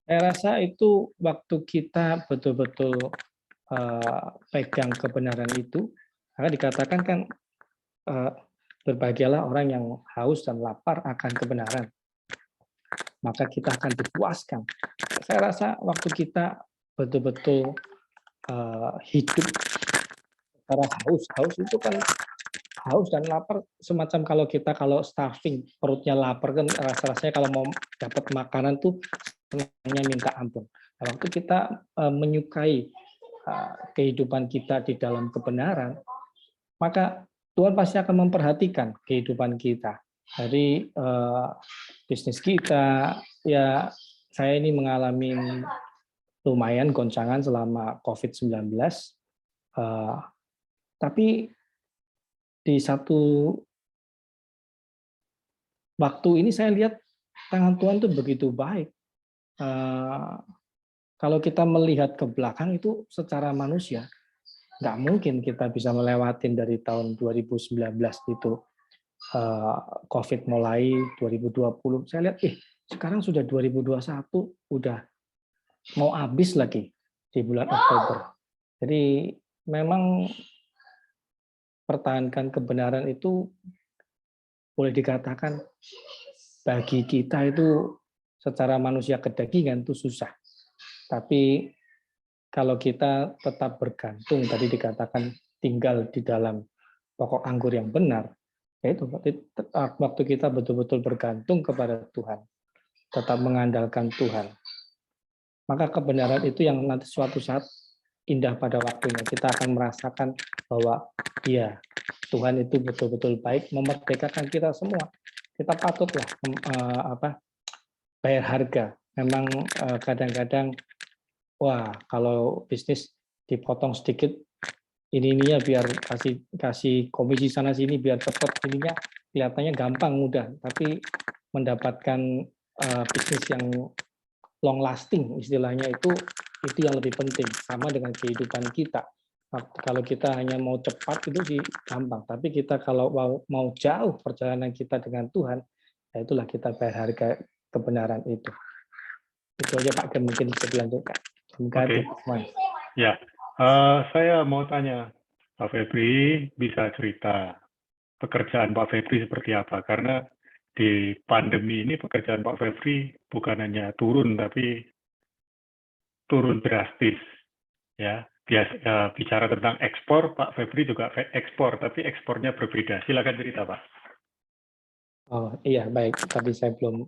saya rasa itu waktu kita betul-betul pegang kebenaran itu, karena dikatakan kan berbahagialah orang yang haus dan lapar akan kebenaran, maka kita akan dipuaskan. Saya rasa waktu kita betul-betul hidup secara haus itu kan, haus dan lapar semacam kalau starving, perutnya lapar kan rasanya kalau mau dapat makanan tuh senangnya minta ampun. Nah, waktu kita menyukai kehidupan kita di dalam kebenaran, maka Tuhan pasti akan memperhatikan kehidupan kita. Dari bisnis kita, ya saya ini mengalami lumayan goncangan selama COVID-19, tapi di satu waktu ini saya lihat tangan Tuhan itu begitu baik. Kalau kita melihat ke belakang itu secara manusia, nggak mungkin kita bisa melewatin dari tahun 2019 itu COVID mulai 2020. Saya lihat, sekarang sudah 2021, udah mau habis lagi di bulan Oktober. Jadi memang pertahankan kebenaran itu boleh dikatakan bagi kita itu secara manusia kedagingan itu susah. Tapi kalau kita tetap bergantung, tadi dikatakan tinggal di dalam pokok anggur yang benar, yaitu waktu kita betul-betul bergantung kepada Tuhan, tetap mengandalkan Tuhan, maka kebenaran itu yang nanti suatu saat indah pada waktunya. Kita akan merasakan bahwa ya Tuhan itu betul-betul baik, memerdekakan kita semua. Kita patutlah bayar harga. Memang kadang-kadang wah, kalau bisnis dipotong sedikit, ininya biar kasih komisi sana sini biar cepat, ininya kelihatannya gampang mudah, tapi mendapatkan bisnis yang long lasting istilahnya itu yang lebih penting, sama dengan kehidupan kita. Kalau kita hanya mau cepat itu sih gampang, tapi kita kalau mau jauh perjalanan kita dengan Tuhan, ya itulah kita bayar harga kebenaran itu. Itu aja Pak, mungkin bisa dilanjutkan. Oke. Ya, saya mau tanya, Pak Febri bisa cerita pekerjaan Pak Febri seperti apa? Karena di pandemi ini pekerjaan Pak Febri bukan hanya turun, tapi turun drastis. Ya, bicara tentang ekspor, Pak Febri juga ekspor, tapi ekspornya berbeda. Silakan cerita, Pak. Oh iya, baik. Tapi saya belum.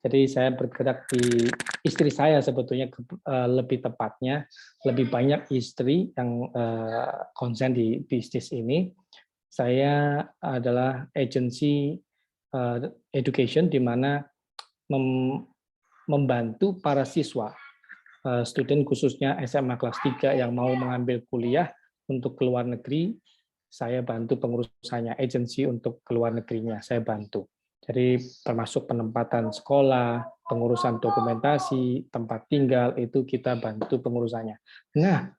Jadi saya bergerak di istri saya sebetulnya lebih tepatnya, lebih banyak istri yang konsen di bisnis ini. Saya adalah agensi education di mana membantu para siswa, student khususnya SMA kelas 3 yang mau mengambil kuliah untuk ke luar negeri, saya bantu pengurusannya, agensi untuk ke luar negerinya, saya bantu. Jadi termasuk penempatan sekolah, pengurusan dokumentasi, tempat tinggal, itu kita bantu pengurusannya. Nah,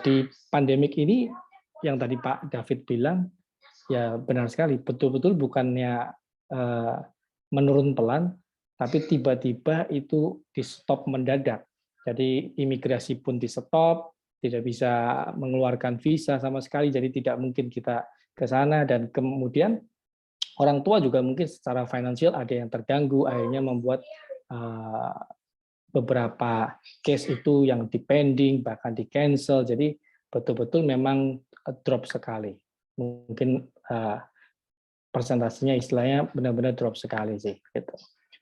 di pandemik ini, yang tadi Pak David bilang, ya benar sekali, betul-betul bukannya menurun pelan, tapi tiba-tiba itu di-stop mendadak. Jadi imigrasi pun di-stop, tidak bisa mengeluarkan visa sama sekali, jadi tidak mungkin kita ke sana, dan kemudian orang tua juga mungkin secara finansial ada yang terganggu, akhirnya membuat beberapa case itu yang dipending, bahkan di-cancel, jadi betul-betul memang drop sekali. Mungkin persentasenya istilahnya benar-benar drop sekali sih. Gitu.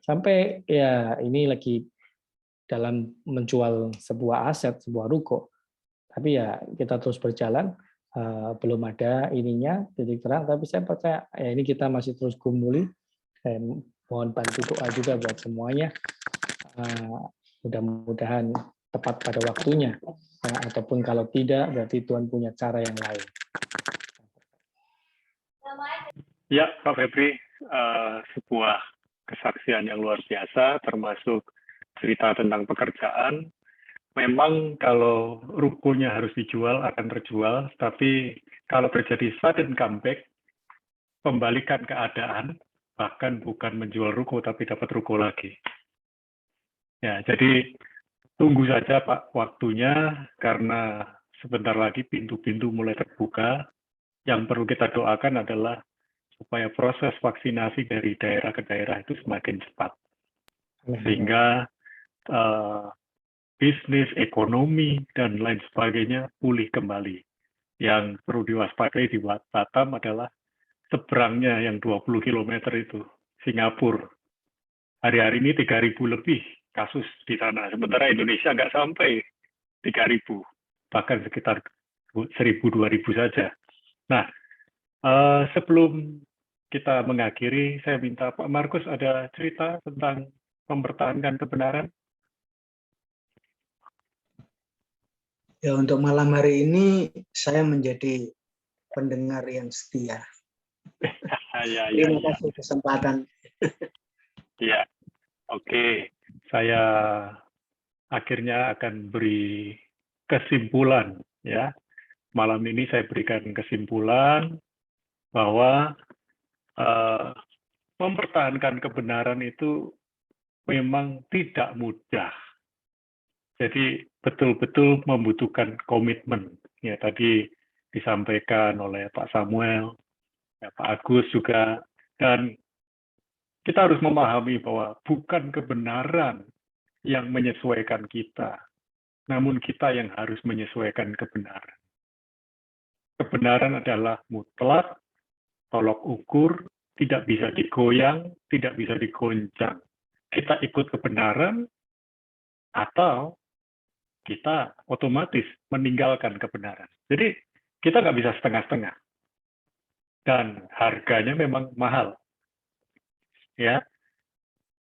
Sampai ya ini lagi dalam menjual sebuah aset, sebuah ruko, tapi ya kita terus berjalan, belum ada ininya titik terang, tapi saya percaya ya ini kita masih terus gumuli, dan mohon bantu doa juga buat semuanya, mudah-mudahan tepat pada waktunya, ataupun kalau tidak berarti Tuhan punya cara yang lain. Ya, Pak Febri, sebuah kesaksian yang luar biasa, termasuk cerita tentang pekerjaan. Memang kalau rukonya harus dijual, akan terjual, tapi kalau terjadi sudden comeback, pembalikan keadaan, bahkan bukan menjual ruko, tapi dapat ruko lagi. Ya, jadi tunggu saja Pak waktunya, karena sebentar lagi pintu-pintu mulai terbuka. Yang perlu kita doakan adalah supaya proses vaksinasi dari daerah ke daerah itu semakin cepat. Sehingga bisnis, ekonomi, dan lain sebagainya pulih kembali. Yang perlu diwaspadai di Batam adalah seberangnya yang 20 km itu, Singapura. Hari-hari ini 3.000 lebih kasus di sana, sementara Indonesia nggak sampai 3.000, bahkan sekitar 1.000-2.000 saja. Nah, sebelum kita mengakhiri, saya minta Pak Markus ada cerita tentang mempertahankan kebenaran. Ya, untuk malam hari ini saya menjadi pendengar yang setia. Terima kasih kesempatan. Ya, oke. Saya akhirnya akan beri kesimpulan, ya. Malam ini saya berikan kesimpulan bahwa mempertahankan kebenaran itu memang tidak mudah. Jadi betul-betul membutuhkan komitmen. Ya, tadi disampaikan oleh Pak Samuel, ya, Pak Agus juga, dan kita harus memahami bahwa bukan kebenaran yang menyesuaikan kita, namun kita yang harus menyesuaikan kebenaran. Kebenaran adalah mutlak, tolok ukur, tidak bisa digoyang, tidak bisa digoncang. Kita ikut kebenaran, atau kita otomatis meninggalkan kebenaran. Jadi kita nggak bisa setengah-setengah. Dan harganya memang mahal. Ya,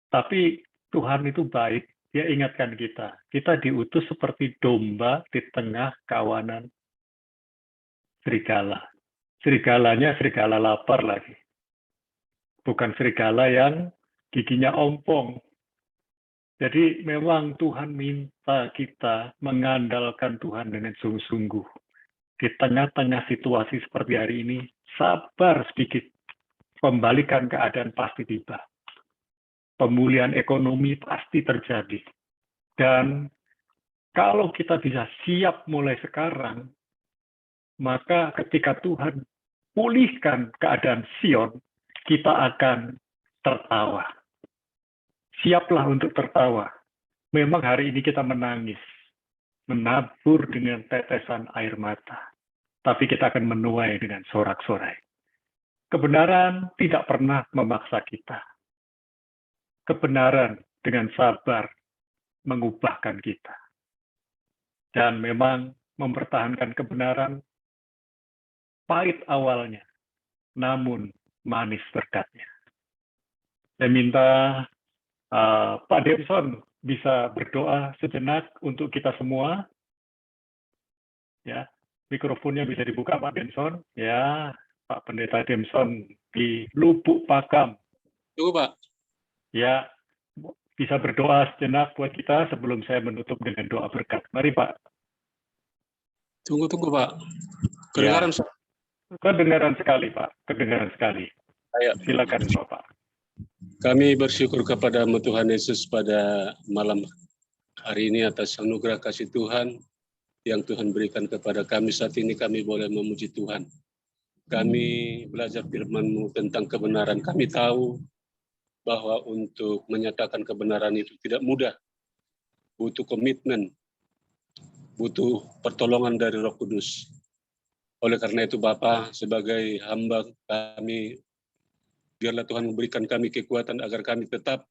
tapi Tuhan itu baik. Dia ingatkan kita. Kita diutus seperti domba di tengah kawanan serigala. Serigalanya serigala lapar lagi. Bukan serigala yang giginya ompong. Jadi memang Tuhan minta kita mengandalkan Tuhan dengan sungguh-sungguh. Di tengah-tengah situasi seperti hari ini, sabar sedikit. Pembalikan keadaan pasti tiba. Pemulihan ekonomi pasti terjadi. Dan kalau kita bisa siap mulai sekarang, maka ketika Tuhan pulihkan keadaan Sion, kita akan tertawa. Siaplah untuk tertawa. Memang hari ini kita menangis, menabur dengan tetesan air mata. Tapi kita akan menuai dengan sorak-sorai. Kebenaran tidak pernah memaksa kita. Kebenaran dengan sabar mengubahkan kita. Dan memang mempertahankan kebenaran pahit awalnya, namun manis berkatnya. Saya minta Pak Demson bisa berdoa sejenak untuk kita semua. Ya, mikrofonnya bisa dibuka Pak Demson. Ya, Pak Pendeta Demson di Lubuk Pakam. Tunggu Pak. Ya, bisa berdoa sejenak buat kita sebelum saya menutup dengan doa berkat. Mari Pak. Tunggu Pak. Kedengaran Ya. Kedengaran sekali Pak, kedengaran sekali. Ayo. Silakan Bapak. Kami bersyukur kepada Tuhan Yesus pada malam hari ini atas anugerah kasih Tuhan yang Tuhan berikan kepada kami. Saat ini kami boleh memuji Tuhan. Kami belajar firman-Mu tentang kebenaran. Kami tahu bahwa untuk menyatakan kebenaran itu tidak mudah. Butuh komitmen, butuh pertolongan dari Roh Kudus. Oleh karena itu Bapa, sebagai hamba kami, biarlah Tuhan memberikan kami kekuatan agar kami tetap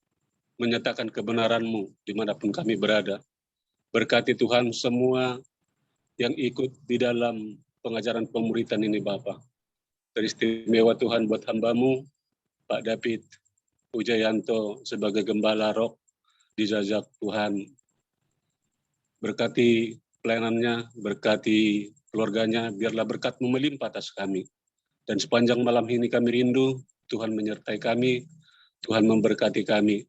menyatakan kebenaran-Mu dimanapun kami berada. Berkati Tuhan semua yang ikut di dalam pengajaran pemuritan ini Bapa. Teristimewa Tuhan buat hamba-Mu, Pak David Pujayanto sebagai Gembala Rock di Zazak Tuhan. Berkati pelayanannya, berkati keluarganya, biarlah berkat-Mu melimpah atas kami. Dan sepanjang malam ini kami rindu, Tuhan menyertai kami, Tuhan memberkati kami.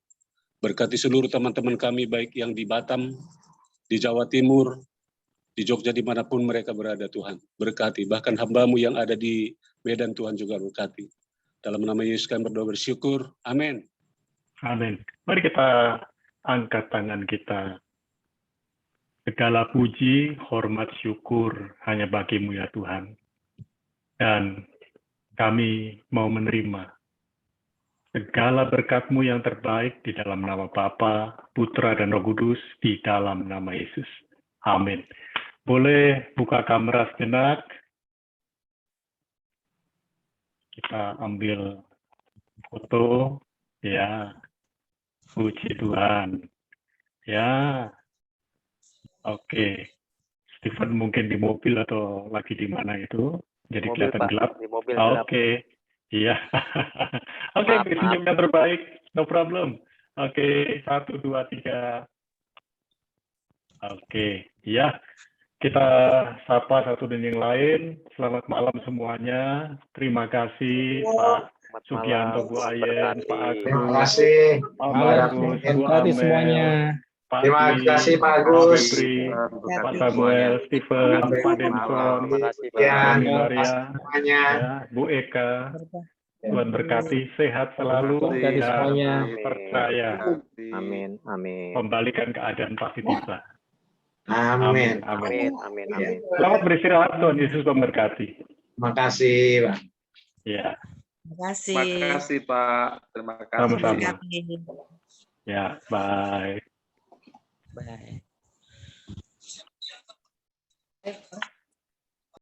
Berkati seluruh teman-teman kami, baik yang di Batam, di Jawa Timur, di Jogja, dimanapun mereka berada Tuhan. Berkati, bahkan hamba-Mu yang ada di Medan Tuhan juga berkati. Dalam nama Yesus kami berdoa bersyukur. Amin. Amin. Mari kita angkat tangan kita. Segala puji, hormat, syukur hanya bagi-Mu ya Tuhan. Dan kami mau menerima segala berkat-Mu yang terbaik di dalam nama Bapa, Putra, dan Roh Kudus di dalam nama Yesus. Amin. Boleh buka kamera sejenak. Kita ambil foto. Ya, puji Tuhan. Ya, oke. Stephen mungkin di mobil atau lagi di mana itu. Jadi Mobil, kelihatan Pak. gelap. Di mobil gelap. Oke, iya. Oke, Maaf. senyumnya terbaik, no problem. Oke, 1, 2, 3. Oke, ya. Kita sapa satu dan yang lain. Selamat malam semuanya. Terima kasih Pak Sugianto, Bu Ayen, Pak Agus. Terima kasih. Pak Malam. Bagus, Bu Berkati Amel, semuanya. Pak Terima Dwi, kasih Pak Pak Agus. Febri, Pak Samuel, Stephen, Amin. Pak Demson, Terima kasih, Pak. Ya, Mami terima Maria, kasih semuanya. ya, Bu Eka. Tuhan berkati, sehat selalu, Berkati dan semuanya. percaya Amin. Amin. membalikan keadaan pasti tiba. Amin. Amin. Amin. Ya. Amin. Selamat beristirahat, Tuhan Yesus memberkati. Terima kasih Pak. Ya, Terima kasih. Terima kasih Pak. Terima kasih. sama-sama. Terima kasih. Ya, bye.